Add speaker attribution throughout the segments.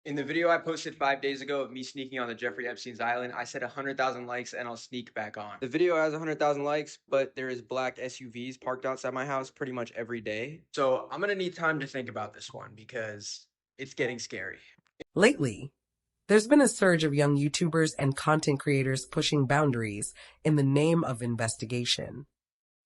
Speaker 1: In the video I posted 5 days ago of me sneaking on the Jeffrey Epstein's island, I said 100,000 likes and I'll sneak back on. The video has 100,000 likes, but there is black SUVs parked outside my house pretty much every day. So I'm gonna need time to think about this one because it's getting scary.
Speaker 2: Lately, there's been a surge of young YouTubers and content creators pushing boundaries in the name of investigation.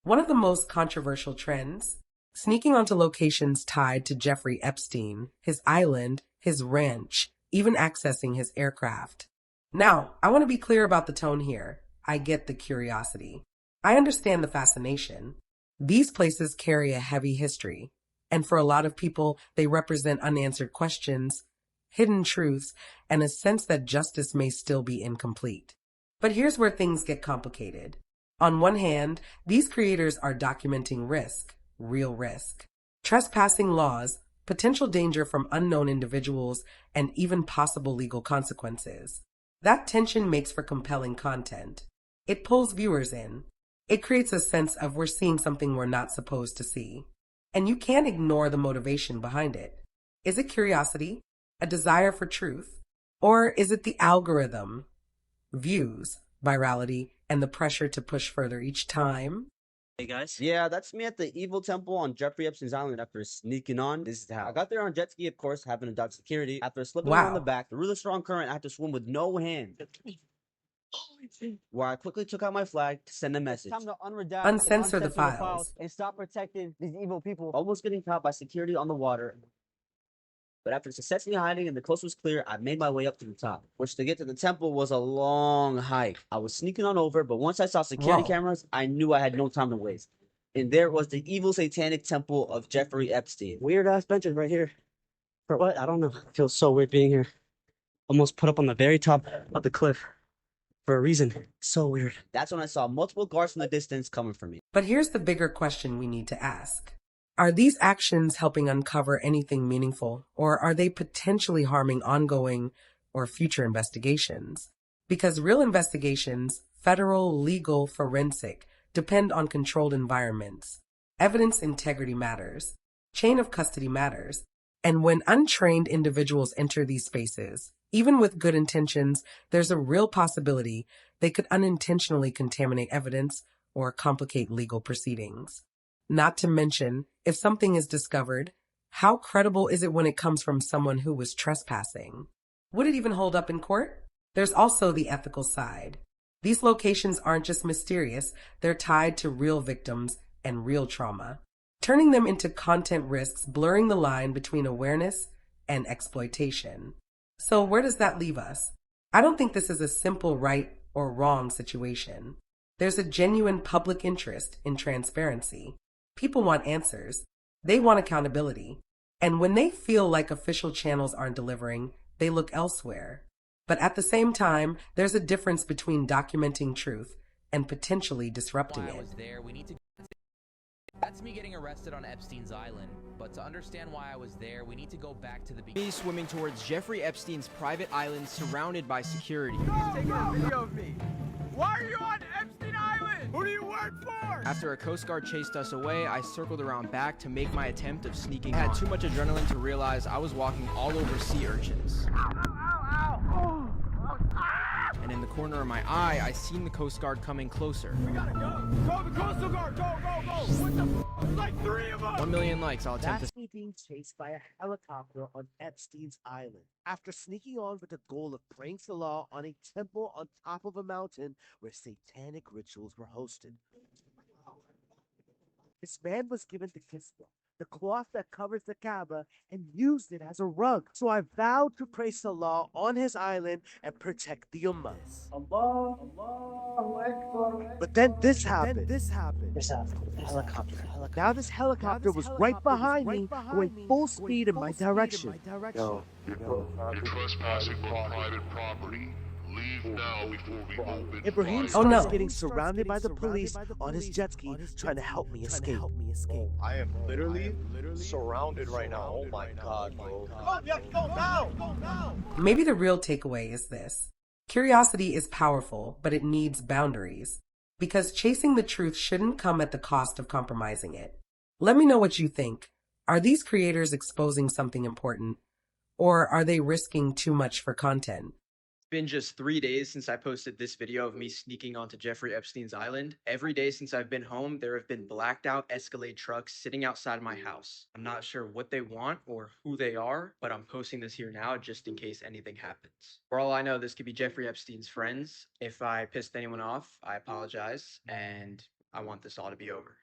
Speaker 2: One of the most controversial trends, sneaking onto locations tied to Jeffrey Epstein, his island, his ranch, even accessing his aircraft. Now, I want to be clear about the tone here. I get the curiosity. I understand the fascination. These places carry a heavy history, and for a lot of people, they represent unanswered questions, hidden truths, and a sense that justice may still be incomplete. But here's where things get complicated. On one hand, these creators are documenting risk, real risk, trespassing laws, potential danger from unknown individuals, and even possible legal consequences. That tension makes for compelling content. It pulls viewers in. It creates a sense of we're seeing something we're not supposed to see. And you can't ignore the motivation behind it. Is it curiosity? A desire for truth? Or is it the algorithm, views, virality, and the pressure to push further each time?
Speaker 3: Hey guys. Yeah, that's me at the evil temple on Jeffrey Epstein's island after sneaking on. This is how I got there on jet ski, of course, having to dodge security. After slipping on the back, the really strong current, I had to swim with no hands. Where I quickly took out my flag to send a message.
Speaker 4: Time to
Speaker 2: Uncensor the files.
Speaker 4: and stop protecting these evil people.
Speaker 3: Almost getting caught by security on the water. But after successfully hiding and the coast was clear, I made my way up to the top, which to get to the temple was a long hike. I was sneaking on over, but once I saw security cameras, I knew I had no time to waste. And there was the evil satanic temple of Jeffrey Epstein.
Speaker 4: Weird ass benches right here. For what? I don't know. It feels so weird being here. Almost put up on the very top of the cliff. For a reason. So weird.
Speaker 3: That's when I saw multiple guards from the distance coming for me.
Speaker 2: But here's the bigger question we need to ask. Are these actions helping uncover anything meaningful, or are they potentially harming ongoing or future investigations? Because real investigations, federal, legal, forensic, depend on controlled environments. Evidence integrity matters. Chain of custody matters. And when untrained individuals enter these spaces, even with good intentions, there's a real possibility they could unintentionally contaminate evidence or complicate legal proceedings. Not to mention, if something is discovered, how credible is it when it comes from someone who was trespassing? Would it even hold up in court? There's also the ethical side. These locations aren't just mysterious, they're tied to real victims and real trauma, turning them into content risks, blurring the line between awareness and exploitation. So where does that leave us? I don't think this is a simple right or wrong situation. There's a genuine public interest in transparency. People want answers. They want accountability. And when they feel like official channels aren't delivering, they look elsewhere. But at the same time, there's a difference between documenting truth and potentially disrupting it.
Speaker 5: That's me getting arrested on Epstein's island, but to understand why I was there, we need to go back to the beginning.
Speaker 6: Me swimming towards Jeffrey Epstein's private island surrounded by security.
Speaker 7: He's taking a video of me. Why are you on Epstein Island? Who do you work for?
Speaker 6: After a Coast Guard chased us away, I circled around back to make my attempt of sneaking on. I had too much adrenaline to realize I was walking all over sea urchins.
Speaker 7: Ow, ow, ow.
Speaker 6: And in the corner of my eye, I seen the Coast Guard coming closer.
Speaker 7: We gotta go. Go, the Coastal Guard. Go, go, go. What the f? There's like 3 of us.
Speaker 6: 1 million likes. I'll attempt
Speaker 4: That's
Speaker 6: to.
Speaker 4: me being chased by a helicopter on Epstein's island. After sneaking on with the goal of praying the law on a temple on top of a mountain where satanic rituals were hosted. This man was given the kiswa, the cloth that covers the Kaaba, and used it as a rug. So I vowed to pray Salah on his island and protect the Ummah. But then this happened. Helicopter. Now this helicopter was right behind me, going full speed in my direction.
Speaker 8: You're trespassing on private property. Leave now before we open
Speaker 4: Ibrahim
Speaker 8: fire.
Speaker 4: starts getting surrounded by the police on his jet ski, trying to help me escape.
Speaker 9: I am literally surrounded right now. Oh my god, bro.
Speaker 7: Go now.
Speaker 2: Maybe the real takeaway is this. Curiosity is powerful, but it needs boundaries. Because chasing the truth shouldn't come at the cost of compromising it. Let me know what you think. Are these creators exposing something important? Or are they risking too much for content?
Speaker 1: Been just 3 days since I posted this video of me sneaking onto Jeffrey Epstein's island. Every day since I've been home, there have been blacked out Escalade trucks sitting outside my house. I'm not sure what they want or who they are, but I'm posting this here now just in case anything happens. For all I know, this could be Jeffrey Epstein's friends. If I pissed anyone off, I apologize, and I want this all to be over.